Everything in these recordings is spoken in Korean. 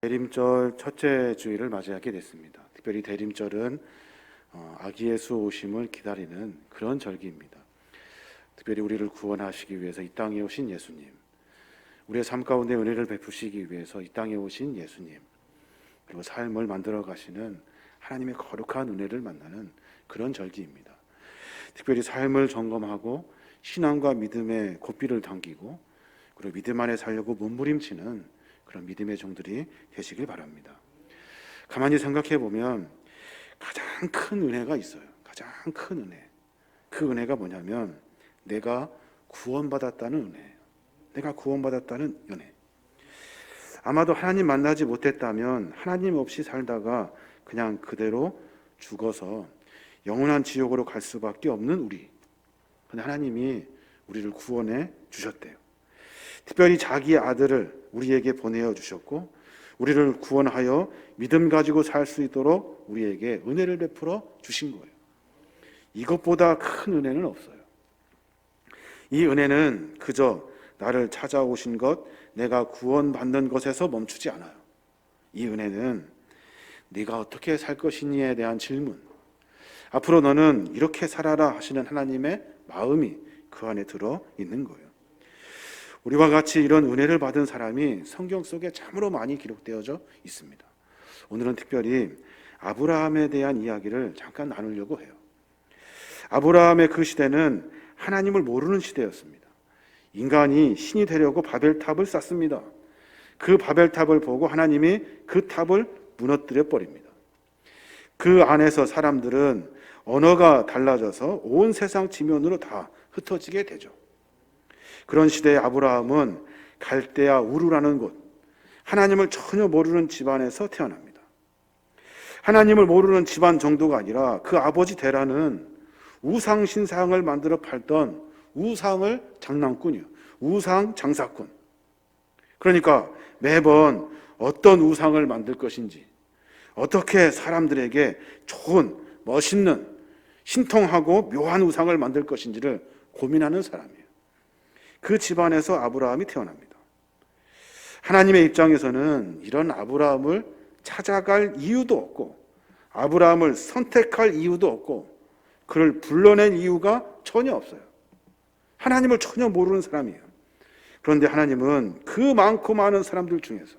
대림절 첫째 주일을 맞이하게 됐습니다. 특별히 대림절은 아기 예수 오심을 기다리는 그런 절기입니다. 특별히 우리를 구원하시기 위해서 이 땅에 오신 예수님, 우리의 삶 가운데 은혜를 베푸시기 위해서 이 땅에 오신 예수님, 그리고 삶을 만들어 가시는 하나님의 거룩한 은혜를 만나는 그런 절기입니다. 특별히 삶을 점검하고 신앙과 믿음의 고삐를 당기고 그리고 믿음 안에 살려고 몸부림치는 그런 믿음의 종들이 되시길 바랍니다. 가만히 생각해 보면 가장 큰 은혜가 있어요. 가장 큰 은혜. 그 은혜가 뭐냐면 내가 구원받았다는 은혜예요. 내가 구원받았다는 은혜. 아마도 하나님 만나지 못했다면 하나님 없이 살다가 그냥 그대로 죽어서 영원한 지옥으로 갈 수밖에 없는 우리. 근데 하나님이 우리를 구원해 주셨대요. 특별히 자기의 아들을 우리에게 보내어 주셨고 우리를 구원하여 믿음 가지고 살 수 있도록 우리에게 은혜를 베풀어 주신 거예요. 이것보다 큰 은혜는 없어요. 이 은혜는 그저 나를 찾아오신 것, 내가 구원받는 것에서 멈추지 않아요. 이 은혜는 네가 어떻게 살 것이니에 대한 질문, 앞으로 너는 이렇게 살아라 하시는 하나님의 마음이 그 안에 들어 있는 거예요. 우리와 같이 이런 은혜를 받은 사람이 성경 속에 참으로 많이 기록되어져 있습니다. 오늘은 특별히 아브라함에 대한 이야기를 잠깐 나누려고 해요. 아브라함의 그 시대는 하나님을 모르는 시대였습니다. 인간이 신이 되려고 바벨탑을 쌓습니다. 그 바벨탑을 보고 하나님이 그 탑을 무너뜨려 버립니다. 그 안에서 사람들은 언어가 달라져서 온 세상 지면으로 다 흩어지게 되죠. 그런 시대에 아브라함은 갈대아 우르라는 곳, 하나님을 전혀 모르는 집안에서 태어납니다. 하나님을 모르는 집안 정도가 아니라 그 아버지 데라는 우상 신상을 만들어 팔던 우상을 장난꾼이요, 우상 장사꾼. 그러니까 매번 어떤 우상을 만들 것인지, 어떻게 사람들에게 좋은, 멋있는, 신통하고 묘한 우상을 만들 것인지를 고민하는 사람이에요. 그 집안에서 아브라함이 태어납니다. 하나님의 입장에서는 이런 아브라함을 찾아갈 이유도 없고 아브라함을 선택할 이유도 없고 그를 불러낸 이유가 전혀 없어요. 하나님을 전혀 모르는 사람이에요. 그런데 하나님은 그 많고 많은 사람들 중에서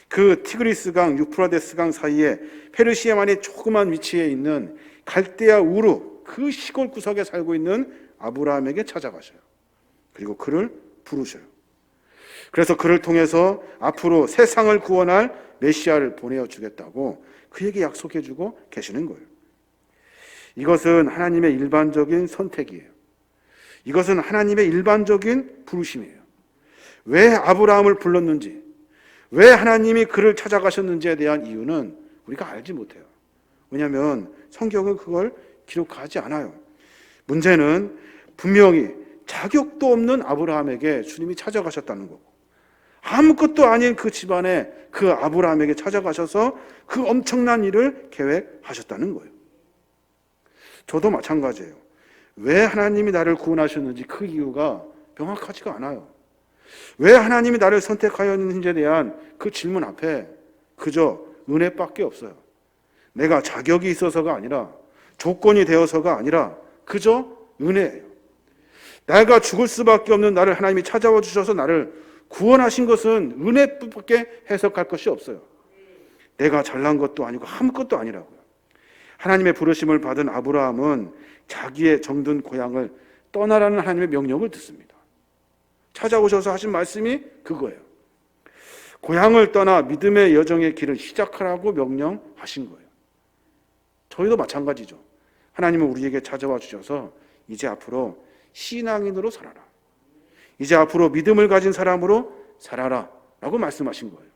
그 티그리스강, 유프라데스강 사이에 페르시아만의 조그만 위치에 있는 갈대아 우르 그 시골 구석에 살고 있는 아브라함에게 찾아가셔요. 그리고 그를 부르셔요. 그래서 그를 통해서 앞으로 세상을 구원할 메시아를 보내어 주겠다고 그에게 약속해 주고 계시는 거예요. 이것은 하나님의 일반적인 선택이에요. 이것은 하나님의 일반적인 부르심이에요. 왜 아브라함을 불렀는지, 왜 하나님이 그를 찾아가셨는지에 대한 이유는 우리가 알지 못해요. 왜냐하면 성경은 그걸 기록하지 않아요. 문제는 분명히 자격도 없는 아브라함에게 주님이 찾아가셨다는 거고, 아무것도 아닌 그 집안에 그 아브라함에게 찾아가셔서 그 엄청난 일을 계획하셨다는 거예요. 저도 마찬가지예요. 왜 하나님이 나를 구원하셨는지 그 이유가 명확하지가 않아요. 왜 하나님이 나를 선택하였는지에 대한 그 질문 앞에 그저 은혜밖에 없어요. 내가 자격이 있어서가 아니라, 조건이 되어서가 아니라 그저 은혜예요. 내가 죽을 수밖에 없는 나를 하나님이 찾아와 주셔서 나를 구원하신 것은 은혜밖에 해석할 것이 없어요. 내가 잘난 것도 아니고 아무것도 아니라고요. 하나님의 부르심을 받은 아브라함은 자기의 정든 고향을 떠나라는 하나님의 명령을 듣습니다. 찾아오셔서 하신 말씀이 그거예요. 고향을 떠나 믿음의 여정의 길을 시작하라고 명령하신 거예요. 저희도 마찬가지죠. 하나님은 우리에게 찾아와 주셔서 이제 앞으로 신앙인으로 살아라, 이제 앞으로 믿음을 가진 사람으로 살아라 라고 말씀하신 거예요.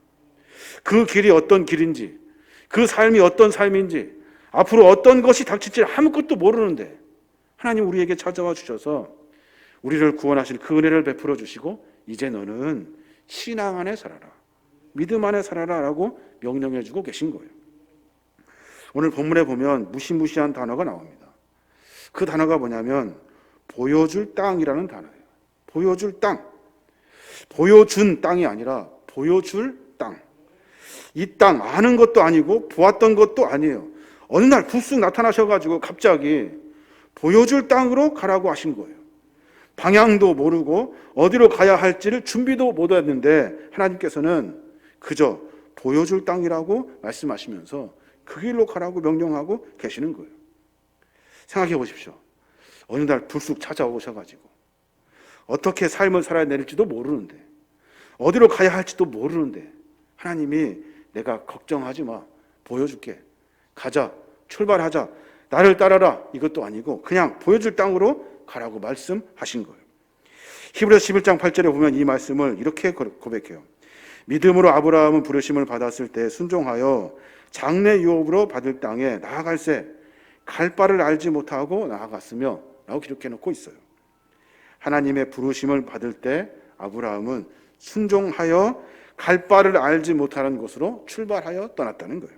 그 길이 어떤 길인지, 그 삶이 어떤 삶인지, 앞으로 어떤 것이 닥칠지 아무것도 모르는데 하나님 우리에게 찾아와 주셔서 우리를 구원하실 그 은혜를 베풀어 주시고 이제 너는 신앙 안에 살아라, 믿음 안에 살아라 라고 명령해 주고 계신 거예요. 오늘 본문에 보면 무시무시한 단어가 나옵니다. 그 단어가 뭐냐면 보여줄 땅이라는 단어예요. 보여줄 땅. 보여준 땅이 아니라 보여줄 땅. 이 땅 아는 것도 아니고 보았던 것도 아니에요. 어느 날 불쑥 나타나셔가지고 갑자기 보여줄 땅으로 가라고 하신 거예요. 방향도 모르고 어디로 가야 할지를 준비도 못했는데 하나님께서는 그저 보여줄 땅이라고 말씀하시면서 그 길로 가라고 명령하고 계시는 거예요. 생각해 보십시오. 어느 날 불쑥 찾아오셔가지고 어떻게 삶을 살아야 될지도 모르는데, 어디로 가야 할지도 모르는데 하나님이 내가 걱정하지 마, 보여줄게, 가자, 출발하자, 나를 따라라, 이것도 아니고 그냥 보여줄 땅으로 가라고 말씀하신 거예요. 히브리서 11장 8절에 보면 이 말씀을 이렇게 고백해요. 믿음으로 아브라함은 부르심을 받았을 때 순종하여 장래 유업으로 받을 땅에 나아갈새 갈 바를 알지 못하고 나아갔으며 라고 기록해 놓고 있어요. 하나님의 부르심을 받을 때 아브라함은 순종하여 갈 바를 알지 못하는 곳으로 출발하여 떠났다는 거예요.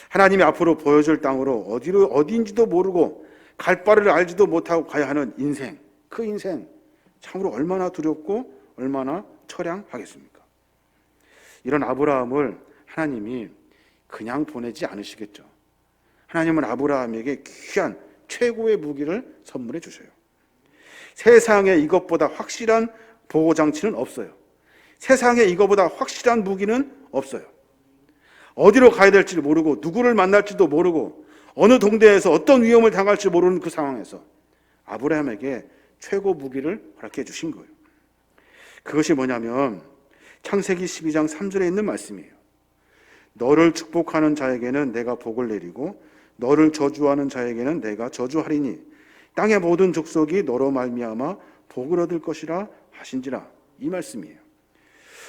하나님이 앞으로 보여줄 땅으로 어디인지도 모르고 갈 바를 알지도 못하고 가야 하는 인생, 그 인생 참으로 얼마나 두렵고 얼마나 처량하겠습니까? 이런 아브라함을 하나님이 그냥 보내지 않으시겠죠. 하나님은 아브라함에게 귀한 최고의 무기를 선물해 주셔요. 세상에 이것보다 확실한 보호장치는 없어요. 세상에 이것보다 확실한 무기는 없어요. 어디로 가야 될지 모르고 누구를 만날지도 모르고 어느 동네에서 어떤 위험을 당할지 모르는 그 상황에서 아브라함에게 최고 무기를 허락해 주신 거예요. 그것이 뭐냐면 창세기 12장 3절에 있는 말씀이에요. 너를 축복하는 자에게는 내가 복을 내리고 너를 저주하는 자에게는 내가 저주하리니 땅의 모든 족속이 너로 말미암아 복을 얻을 것이라 하신지라. 이 말씀이에요.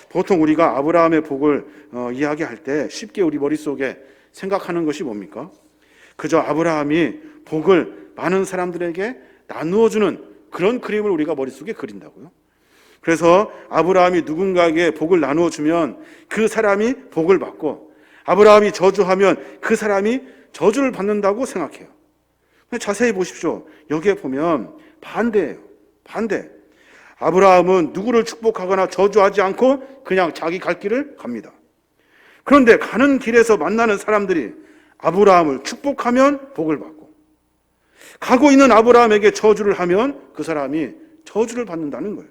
보통 우리가 아브라함의 복을 이야기할 때 쉽게 우리 머릿속에 생각하는 것이 뭡니까? 그저 아브라함이 복을 많은 사람들에게 나누어주는 그런 그림을 우리가 머릿속에 그린다고요. 그래서 아브라함이 누군가에게 복을 나누어주면 그 사람이 복을 받고 아브라함이 저주하면 그 사람이 저주를 받는다고 생각해요. 자세히 보십시오. 여기에 보면 반대예요. 반대. 아브라함은 누구를 축복하거나 저주하지 않고 그냥 자기 갈 길을 갑니다. 그런데 가는 길에서 만나는 사람들이 아브라함을 축복하면 복을 받고 가고 있는 아브라함에게 저주를 하면 그 사람이 저주를 받는다는 거예요.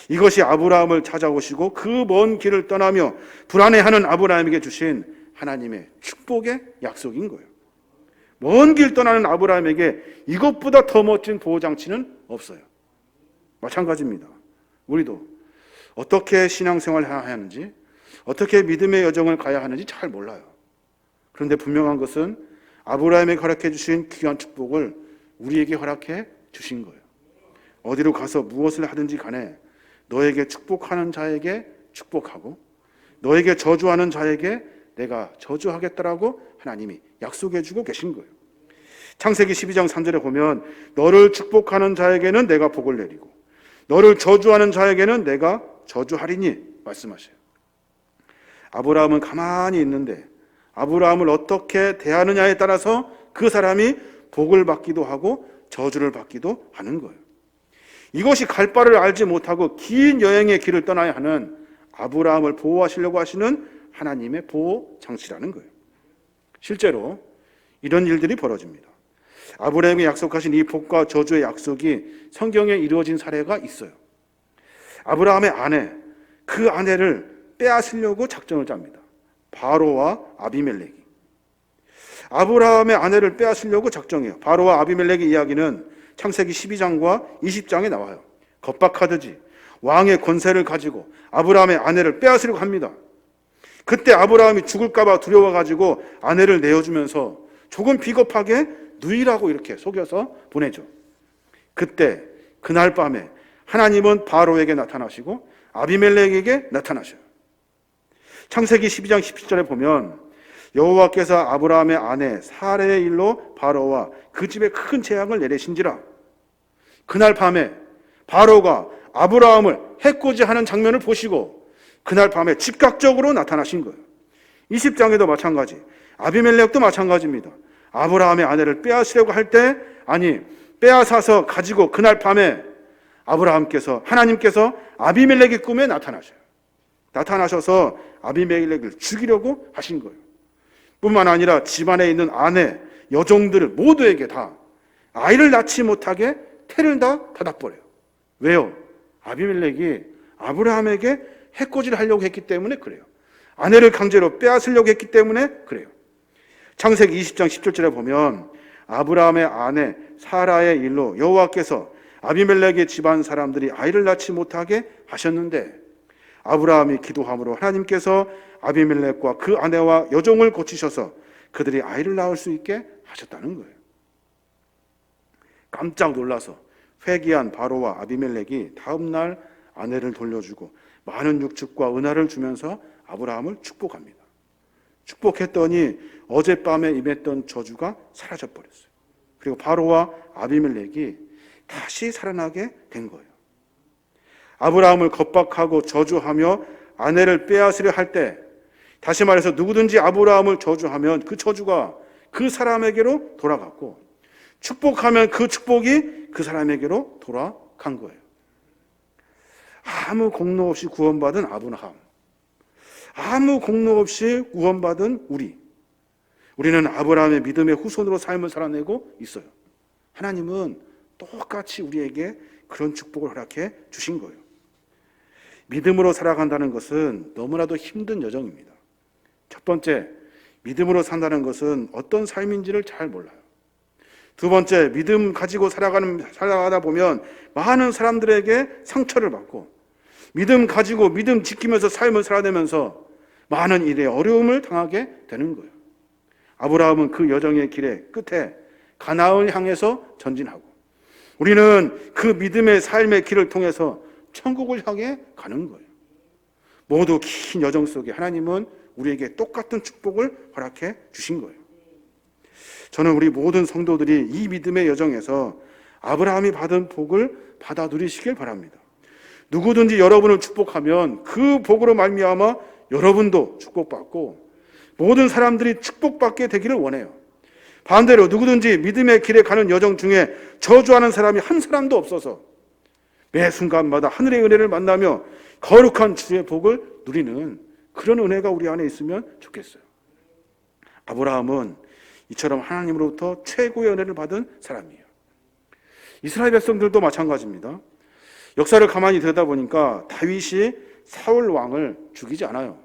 이것이 아브라함을 찾아오시고 그 먼 길을 떠나며 불안해하는 아브라함에게 주신 하나님의 축복의 약속인 거예요. 먼 길 떠나는 아브라함에게 이것보다 더 멋진 보호장치는 없어요. 마찬가지입니다. 우리도 어떻게 신앙생활을 해야 하는지, 어떻게 믿음의 여정을 가야 하는지 잘 몰라요. 그런데 분명한 것은 아브라함에게 허락해 주신 귀한 축복을 우리에게 허락해 주신 거예요. 어디로 가서 무엇을 하든지 간에 너에게 축복하는 자에게 축복하고 너에게 저주하는 자에게 내가 저주하겠다라고 하나님이 약속해 주고 계신 거예요. 창세기 12장 3절에 보면 너를 축복하는 자에게는 내가 복을 내리고 너를 저주하는 자에게는 내가 저주하리니 말씀하셔요. 아브라함은 가만히 있는데 아브라함을 어떻게 대하느냐에 따라서 그 사람이 복을 받기도 하고 저주를 받기도 하는 거예요. 이것이 갈 바를 알지 못하고 긴 여행의 길을 떠나야 하는 아브라함을 보호하시려고 하시는 하나님의 보호 장치라는 거예요. 실제로 이런 일들이 벌어집니다. 아브라함에게 약속하신 이 복과 저주의 약속이 성경에 이루어진 사례가 있어요. 아브라함의 아내, 그 아내를 빼앗으려고 작전을 짭니다. 바로와 아비멜렉이. 아브라함의 아내를 빼앗으려고 작정해요. 바로와 아비멜렉의 이야기는 창세기 12장과 20장에 나와요. 겁박하듯이 왕의 권세를 가지고 아브라함의 아내를 빼앗으려고 합니다. 그때 아브라함이 죽을까봐 두려워가지고 아내를 내어주면서 조금 비겁하게 누이라고 이렇게 속여서 보내죠. 그때 그날 밤에 하나님은 바로에게 나타나시고 아비멜렉에게 나타나셔요. 창세기 12장 17절에 보면 여호와께서 아브라함의 아내 사레의 일로 바로와 그 집에 큰 재앙을 내리신지라. 그날 밤에 바로가 아브라함을 해코지하는 장면을 보시고 그날 밤에 즉각적으로 나타나신 거예요. 20장에도 마찬가지, 아비멜렉도 마찬가지입니다. 아브라함의 아내를 빼앗으려고 할 때, 아니 빼앗아서 가지고 그날 밤에 하나님께서 아비멜렉의 꿈에 나타나셔요. 나타나셔서 아비멜렉을 죽이려고 하신 거예요. 뿐만 아니라 집안에 있는 아내, 여종들 모두에게 다 아이를 낳지 못하게 태를 다 닫아버려요. 왜요? 아비멜렉이 아브라함에게 해코지를 하려고 했기 때문에 그래요. 아내를 강제로 빼앗으려고 했기 때문에 그래요. 창세기 20장 17절에 보면 아브라함의 아내 사라의 일로 여호와께서 아비멜렉의 집안 사람들이 아이를 낳지 못하게 하셨는데 아브라함이 기도함으로 하나님께서 아비멜렉과 그 아내와 여종을 고치셔서 그들이 아이를 낳을 수 있게 하셨다는 거예요. 깜짝 놀라서 회개한 바로와 아비멜렉이 다음날 아내를 돌려주고 많은 육축과 은화를 주면서 아브라함을 축복합니다. 축복했더니 어젯밤에 임했던 저주가 사라져버렸어요. 그리고 바로와 아비멜렉이 다시 살아나게 된 거예요. 아브라함을 겁박하고 저주하며 아내를 빼앗으려 할 때, 다시 말해서 누구든지 아브라함을 저주하면 그 저주가 그 사람에게로 돌아갔고, 축복하면 그 축복이 그 사람에게로 돌아간 거예요. 아무 공로 없이 구원받은 아브라함, 아무 공로 없이 구원받은 우리는 아브라함의 믿음의 후손으로 삶을 살아내고 있어요. 하나님은 똑같이 우리에게 그런 축복을 허락해 주신 거예요. 믿음으로 살아간다는 것은 너무나도 힘든 여정입니다. 첫 번째, 믿음으로 산다는 것은 어떤 삶인지를 잘 몰라요. 두 번째, 믿음 가지고 살아가다 보면 많은 사람들에게 상처를 받고, 믿음 가지고 믿음 지키면서 삶을 살아내면서 많은 일에 어려움을 당하게 되는 거예요. 아브라함은 그 여정의 길의 끝에 가나안을 향해서 전진하고, 우리는 그 믿음의 삶의 길을 통해서 천국을 향해 가는 거예요. 모두 긴 여정 속에 하나님은 우리에게 똑같은 축복을 허락해 주신 거예요. 저는 우리 모든 성도들이 이 믿음의 여정에서 아브라함이 받은 복을 받아 누리시길 바랍니다. 누구든지 여러분을 축복하면 그 복으로 말미암아 여러분도 축복받고 모든 사람들이 축복받게 되기를 원해요. 반대로 누구든지 믿음의 길에 가는 여정 중에 저주하는 사람이 한 사람도 없어서 매 순간마다 하늘의 은혜를 만나며 거룩한 주의 복을 누리는 그런 은혜가 우리 안에 있으면 좋겠어요. 아브라함은 이처럼 하나님으로부터 최고의 은혜를 받은 사람이에요. 이스라엘 백성들도 마찬가지입니다. 역사를 가만히 들여다보니까 다윗이 사울 왕을 죽이지 않아요.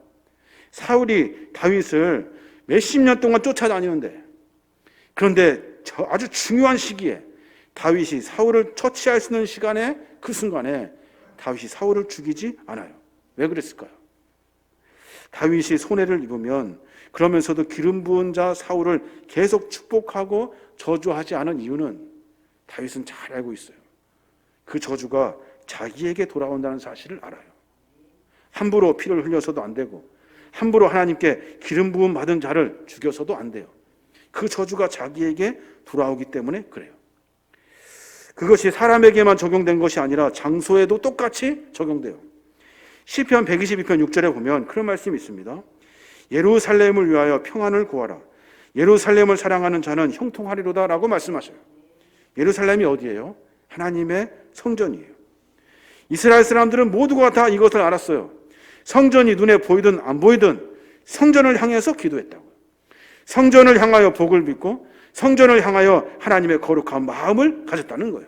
사울이 다윗을 몇십 년 동안 쫓아다니는데, 그런데 아주 중요한 시기에 다윗이 사울을 처치할 수 있는 시간에, 그 순간에 다윗이 사울을 죽이지 않아요. 왜 그랬을까요? 다윗이 손해를 입으면 그러면서도 기름 부은 자 사울을 계속 축복하고 저주하지 않은 이유는 다윗은 잘 알고 있어요. 그 저주가 자기에게 돌아온다는 사실을 알아요. 함부로 피를 흘려서도 안 되고 함부로 하나님께 기름 부음 받은 자를 죽여서도 안 돼요. 그 저주가 자기에게 돌아오기 때문에 그래요. 그것이 사람에게만 적용된 것이 아니라 장소에도 똑같이 적용돼요. 시편 122편 6절에 보면 그런 말씀이 있습니다. 예루살렘을 위하여 평안을 구하라. 예루살렘을 사랑하는 자는 형통하리로다 라고 말씀하셔요. 예루살렘이 어디예요? 하나님의 성전이에요. 이스라엘 사람들은 모두가 다 이것을 알았어요. 성전이 눈에 보이든 안 보이든 성전을 향해서 기도했다고요. 성전을 향하여 복을 믿고 성전을 향하여 하나님의 거룩한 마음을 가졌다는 거예요.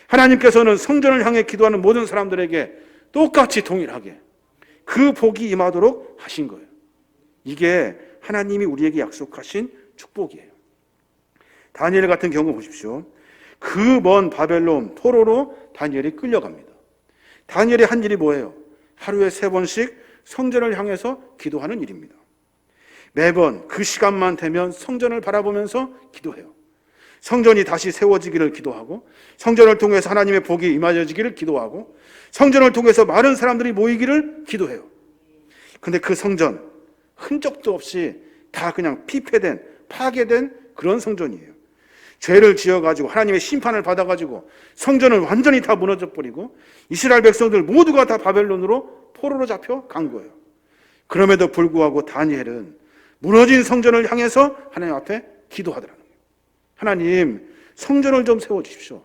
하나님께서는 성전을 향해 기도하는 모든 사람들에게 똑같이 동일하게 그 복이 임하도록 하신 거예요. 이게 하나님이 우리에게 약속하신 축복이에요. 다니엘 같은 경우 보십시오. 그 먼 바벨론 포로로 다니엘이 끌려갑니다. 다니엘이 한 일이 뭐예요? 하루에 3번씩 성전을 향해서 기도하는 일입니다. 매번 그 시간만 되면 성전을 바라보면서 기도해요. 성전이 다시 세워지기를 기도하고, 성전을 통해서 하나님의 복이 임하여지기를 기도하고, 성전을 통해서 많은 사람들이 모이기를 기도해요. 근데 그 성전 흔적도 없이 다 그냥 피폐된, 파괴된 그런 성전이에요. 죄를 지어가지고 하나님의 심판을 받아가지고 성전은 완전히 다 무너져버리고 이스라엘 백성들 모두가 다 바벨론으로 포로로 잡혀 간 거예요. 그럼에도 불구하고 다니엘은 무너진 성전을 향해서 하나님 앞에 기도하더라는 거예요. 하나님, 성전을 좀 세워주십시오.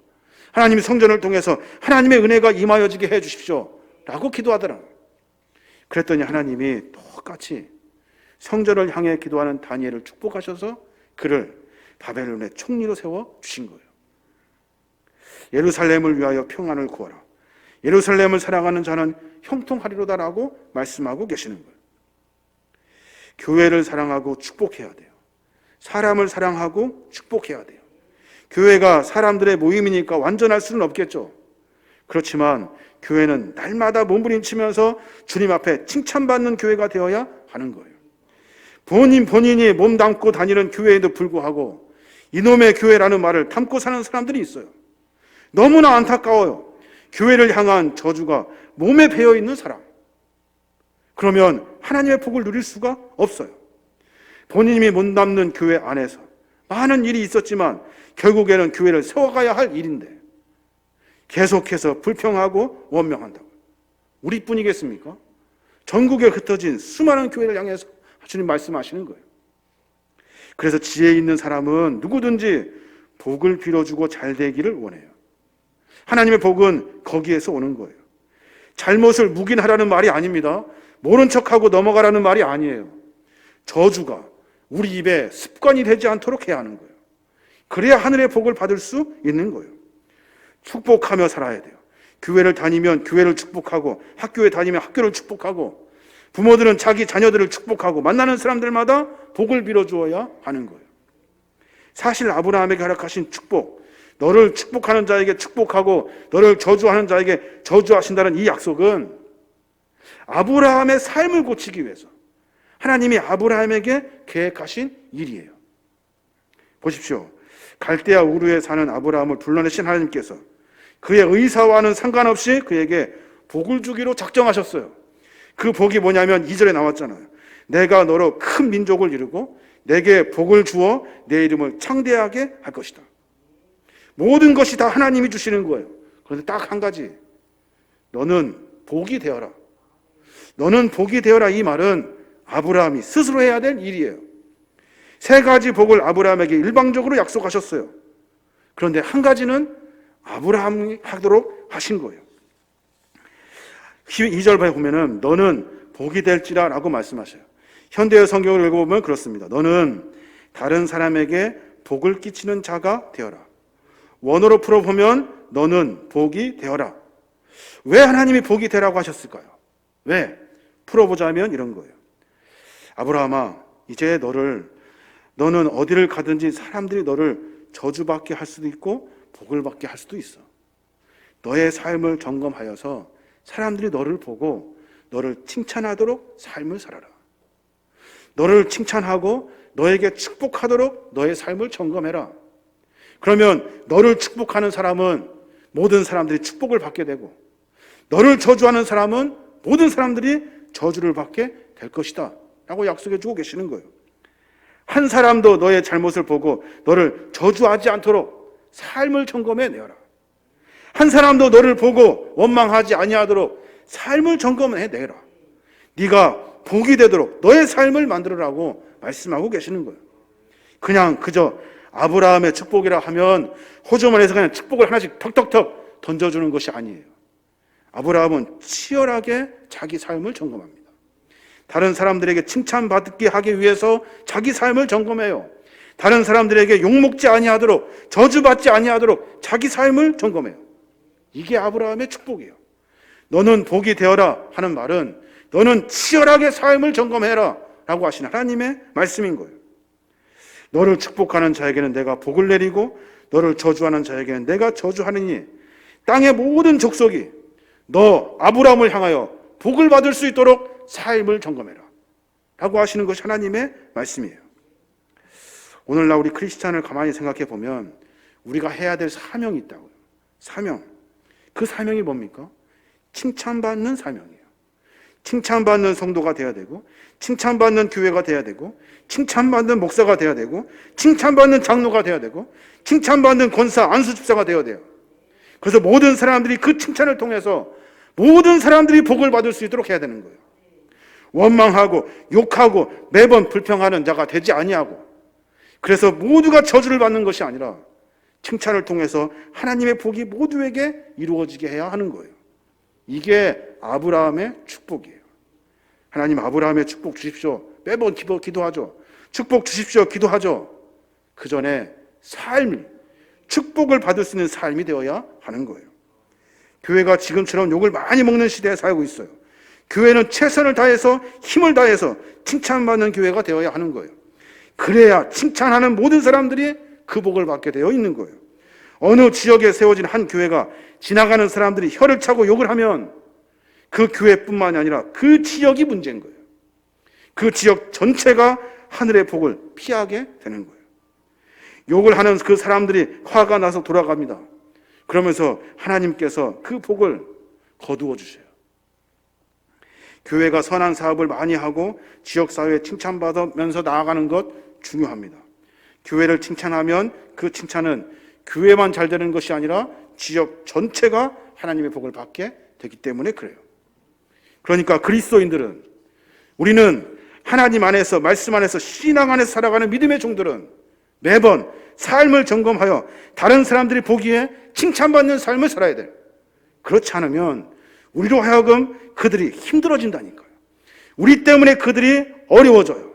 하나님, 성전을 통해서 하나님의 은혜가 임하여지게 해주십시오 라고 기도하더라는 거예요. 그랬더니 하나님이 똑같이 성전을 향해 기도하는 다니엘을 축복하셔서 그를 바벨론의 총리로 세워 주신 거예요. 예루살렘을 위하여 평안을 구하라. 예루살렘을 사랑하는 자는 형통하리로다라고 말씀하고 계시는 거예요. 교회를 사랑하고 축복해야 돼요. 사람을 사랑하고 축복해야 돼요. 교회가 사람들의 모임이니까 완전할 수는 없겠죠. 그렇지만 교회는 날마다 몸부림치면서 주님 앞에 칭찬받는 교회가 되어야 하는 거예요. 본인이 몸담고 다니는 교회에도 불구하고 이놈의 교회라는 말을 담고 사는 사람들이 있어요. 너무나 안타까워요. 교회를 향한 저주가 몸에 배어있는 사람. 그러면 하나님의 복을 누릴 수가 없어요. 본인이 몸담는 교회 안에서 많은 일이 있었지만 결국에는 교회를 세워가야 할 일인데 계속해서 불평하고 원명한다고. 우리뿐이겠습니까? 전국에 흩어진 수많은 교회를 향해서 주님 말씀하시는 거예요. 그래서 지혜 있는 사람은 누구든지 복을 빌어주고 잘 되기를 원해요. 하나님의 복은 거기에서 오는 거예요. 잘못을 묵인하라는 말이 아닙니다. 모른 척하고 넘어가라는 말이 아니에요. 저주가 우리 입에 습관이 되지 않도록 해야 하는 거예요. 그래야 하늘의 복을 받을 수 있는 거예요. 축복하며 살아야 돼요. 교회를 다니면 교회를 축복하고, 학교에 다니면 학교를 축복하고, 부모들은 자기 자녀들을 축복하고, 만나는 사람들마다 복을 빌어주어야 하는 거예요. 사실 아브라함에게 허락하신 축복, 너를 축복하는 자에게 축복하고 너를 저주하는 자에게 저주하신다는 이 약속은 아브라함의 삶을 고치기 위해서 하나님이 아브라함에게 계획하신 일이에요. 보십시오. 갈대아 우르에 사는 아브라함을 불러내신 하나님께서 그의 의사와는 상관없이 그에게 복을 주기로 작정하셨어요. 그 복이 뭐냐면 2절에 나왔잖아요. 내가 너로 큰 민족을 이루고 내게 복을 주어 내 이름을 창대하게 할 것이다. 모든 것이 다 하나님이 주시는 거예요. 그런데 딱 한 가지, 너는 복이 되어라. 너는 복이 되어라. 이 말은 아브라함이 스스로 해야 될 일이에요. 3가지 복을 아브라함에게 일방적으로 약속하셨어요. 그런데 한 가지는 아브라함이 하도록 하신 거예요. 2절에 보면은 너는 복이 될지라 라고 말씀하셔요. 현대의 성경을 읽어보면 그렇습니다. 너는 다른 사람에게 복을 끼치는 자가 되어라. 원어로 풀어보면 너는 복이 되어라. 왜 하나님이 복이 되라고 하셨을까요? 왜? 풀어보자면 이런 거예요. 아브라함아, 이제 너는 어디를 가든지 사람들이 너를 저주받게 할 수도 있고 복을 받게 할 수도 있어. 너의 삶을 점검하여서 사람들이 너를 보고 너를 칭찬하도록 삶을 살아라. 너를 칭찬하고 너에게 축복하도록 너의 삶을 점검해라. 그러면 너를 축복하는 사람은 모든 사람들이 축복을 받게 되고 너를 저주하는 사람은 모든 사람들이 저주를 받게 될 것이다 라고 약속해 주고 계시는 거예요. 한 사람도 너의 잘못을 보고 너를 저주하지 않도록 삶을 점검해 내어라. 한 사람도 너를 보고 원망하지 아니하도록 삶을 점검해 내라. 네가 복이 되도록 너의 삶을 만들어라고 말씀하고 계시는 거예요. 그냥 그저 아브라함의 축복이라 하면 호주머니에서 그냥 축복을 하나씩 턱턱턱 던져주는 것이 아니에요. 아브라함은 치열하게 자기 삶을 점검합니다. 다른 사람들에게 칭찬받게 하기 위해서 자기 삶을 점검해요. 다른 사람들에게 욕먹지 아니하도록, 저주받지 아니하도록 자기 삶을 점검해요. 이게 아브라함의 축복이에요. 너는 복이 되어라 하는 말은 너는 치열하게 삶을 점검해라 라고 하신 하나님의 말씀인 거예요. 너를 축복하는 자에게는 내가 복을 내리고 너를 저주하는 자에게는 내가 저주하느니 땅의 모든 족속이 너 아브라함을 향하여 복을 받을 수 있도록 삶을 점검해라 라고 하시는 것이 하나님의 말씀이에요. 오늘날 우리 크리스찬을 가만히 생각해 보면 우리가 해야 될 사명이 있다고요. 사명. 그 사명이 뭡니까? 칭찬받는 사명이에요. 칭찬받는 성도가 돼야 되고, 칭찬받는 교회가 돼야 되고, 칭찬받는 목사가 돼야 되고, 칭찬받는 장로가 돼야 되고, 칭찬받는 권사, 안수집사가 되어야 돼요. 그래서 모든 사람들이 그 칭찬을 통해서 모든 사람들이 복을 받을 수 있도록 해야 되는 거예요. 원망하고 욕하고 매번 불평하는 자가 되지 아니하고, 그래서 모두가 저주를 받는 것이 아니라 칭찬을 통해서 하나님의 복이 모두에게 이루어지게 해야 하는 거예요. 이게 아브라함의 축복이에요. 하나님 아브라함의 축복 주십시오. 매번 기도하죠. 축복 주십시오. 기도하죠. 그 전에 삶이, 축복을 받을 수 있는 삶이 되어야 하는 거예요. 교회가 지금처럼 욕을 많이 먹는 시대에 살고 있어요. 교회는 최선을 다해서 힘을 다해서 칭찬받는 교회가 되어야 하는 거예요. 그래야 칭찬하는 모든 사람들이 그 복을 받게 되어 있는 거예요. 어느 지역에 세워진 한 교회가 지나가는 사람들이 혀를 차고 욕을 하면 그 교회뿐만이 아니라 그 지역이 문제인 거예요. 그 지역 전체가 하늘의 복을 피하게 되는 거예요. 욕을 하는 그 사람들이 화가 나서 돌아갑니다. 그러면서 하나님께서 그 복을 거두어 주셔요. 교회가 선한 사업을 많이 하고 지역사회에 칭찬받으면서 나아가는 것 중요합니다. 교회를 칭찬하면 그 칭찬은 교회만 잘 되는 것이 아니라 지역 전체가 하나님의 복을 받게 되기 때문에 그래요. 그러니까 그리스도인들은, 우리는 하나님 안에서, 말씀 안에서, 신앙 안에서 살아가는 믿음의 종들은 매번 삶을 점검하여 다른 사람들이 보기에 칭찬받는 삶을 살아야 돼요. 그렇지 않으면 우리로 하여금 그들이 힘들어진다니까요. 우리 때문에 그들이 어려워져요.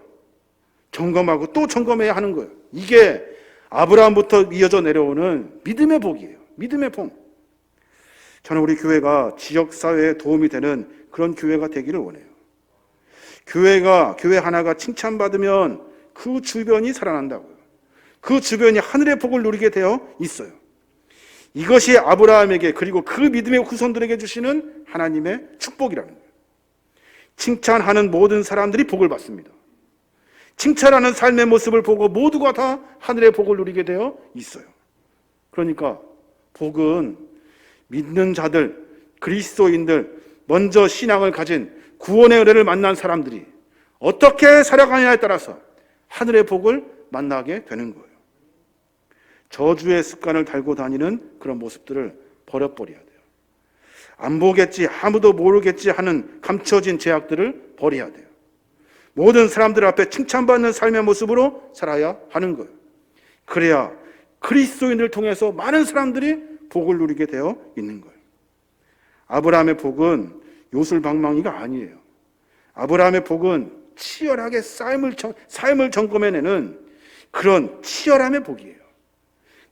점검하고 또 점검해야 하는 거예요. 이게 아브라함부터 이어져 내려오는 믿음의 복이에요. 믿음의 복. 저는 우리 교회가 지역사회에 도움이 되는 그런 교회가 되기를 원해요. 교회 하나가 칭찬받으면 그 주변이 살아난다고요. 그 주변이 하늘의 복을 누리게 되어 있어요. 이것이 아브라함에게, 그리고 그 믿음의 후손들에게 주시는 하나님의 축복이라는 거예요. 칭찬하는 모든 사람들이 복을 받습니다. 칭찬하는 삶의 모습을 보고 모두가 다 하늘의 복을 누리게 되어 있어요. 그러니까 복은 믿는 자들, 그리스도인들, 먼저 신앙을 가진 구원의 은혜를 만난 사람들이 어떻게 살아가느냐에 따라서 하늘의 복을 만나게 되는 거예요. 저주의 습관을 달고 다니는 그런 모습들을 버려버려야 돼요. 안 보겠지, 아무도 모르겠지 하는 감춰진 죄악들을 버려야 돼요. 모든 사람들 앞에 칭찬받는 삶의 모습으로 살아야 하는 거예요. 그래야 그리스도인을 통해서 많은 사람들이 복을 누리게 되어 있는 거예요. 아브라함의 복은 요술방망이가 아니에요. 아브라함의 복은 치열하게 삶을 점검해내는 그런 치열함의 복이에요.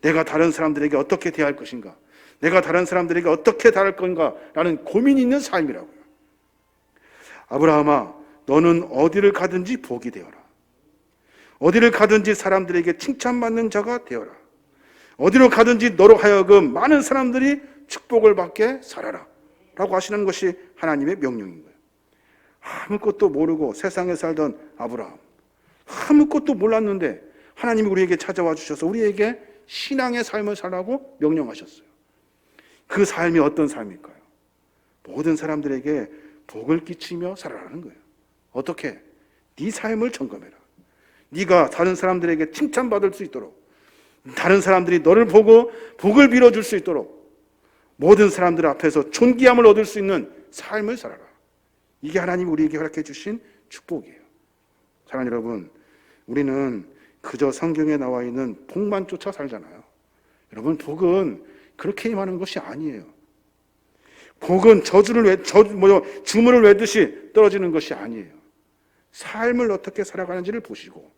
내가 다른 사람들에게 어떻게 대할 것인가, 내가 다른 사람들에게 어떻게 대할 건가 라는 고민이 있는 삶이라고요. 아브라함아, 너는 어디를 가든지 복이 되어라. 어디를 가든지 사람들에게 칭찬받는 자가 되어라. 어디로 가든지 너로 하여금 많은 사람들이 축복을 받게 살아라 라고 하시는 것이 하나님의 명령인 거예요. 아무것도 모르고 세상에 살던 아브라함, 아무것도 몰랐는데 하나님이 우리에게 찾아와 주셔서 우리에게 신앙의 삶을 살라고 명령하셨어요. 그 삶이 어떤 삶일까요? 모든 사람들에게 복을 끼치며 살아라는 거예요. 어떻게? 네 삶을 점검해라. 네가 다른 사람들에게 칭찬받을 수 있도록, 다른 사람들이 너를 보고 복을 빌어줄 수 있도록, 모든 사람들 앞에서 존귀함을 얻을 수 있는 삶을 살아라. 이게 하나님이 우리에게 허락해 주신 축복이에요. 사랑하는 여러분, 우리는 그저 성경에 나와 있는 복만 쫓아 살잖아요. 여러분, 복은 그렇게 임하는 것이 아니에요. 복은 주문을 외듯이 떨어지는 것이 아니에요. 삶을 어떻게 살아가는지를 보시고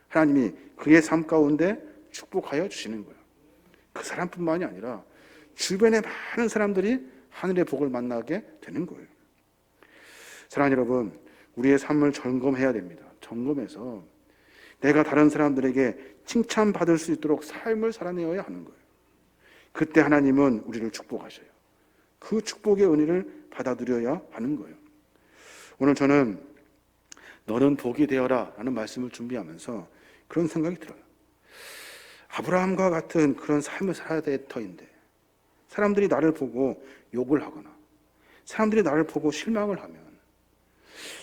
하나님이 그의 삶 가운데 축복하여 주시는 거예요. 그 사람뿐만이 아니라 주변의 많은 사람들이 하늘의 복을 만나게 되는 거예요. 사랑하는 여러분, 우리의 삶을 점검해야 됩니다. 점검해서 내가 다른 사람들에게 칭찬받을 수 있도록 삶을 살아내어야 하는 거예요. 그때 하나님은 우리를 축복하셔요. 그 축복의 은혜를 받아들여야 하는 거예요. 오늘 저는 너는 복이 되어라 라는 말씀을 준비하면서 그런 생각이 들어요. 아브라함과 같은 그런 삶을 살아야 될 터인데 사람들이 나를 보고 욕을 하거나 사람들이 나를 보고 실망을 하면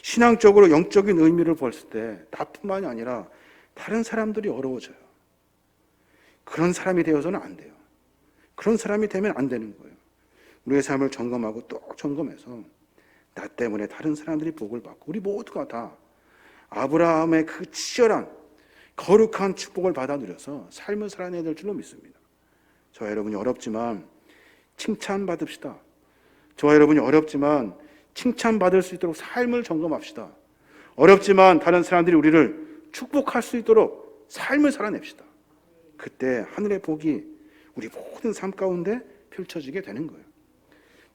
신앙적으로 영적인 의미를 봤을 때 나뿐만이 아니라 다른 사람들이 어려워져요. 그런 사람이 되어서는 안 돼요. 그런 사람이 되면 안 되는 거예요. 우리의 삶을 점검하고 또 점검해서 나 때문에 다른 사람들이 복을 받고 우리 모두가 다 아브라함의 그 치열한 거룩한 축복을 받아 누려서 삶을 살아내야 될 줄로 믿습니다. 저와 여러분이 어렵지만 칭찬받읍시다. 저와 여러분이 어렵지만 칭찬받을 수 있도록 삶을 점검합시다. 어렵지만 다른 사람들이 우리를 축복할 수 있도록 삶을 살아냅시다. 그때 하늘의 복이 우리 모든 삶 가운데 펼쳐지게 되는 거예요.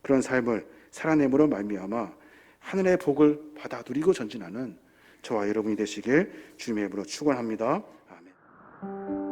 그런 삶을 살아내므로 말미암아 하늘의 복을 받아 누리고 전진하는 저와 여러분이 되시길 주님의 이름으로 축원합니다. 아멘.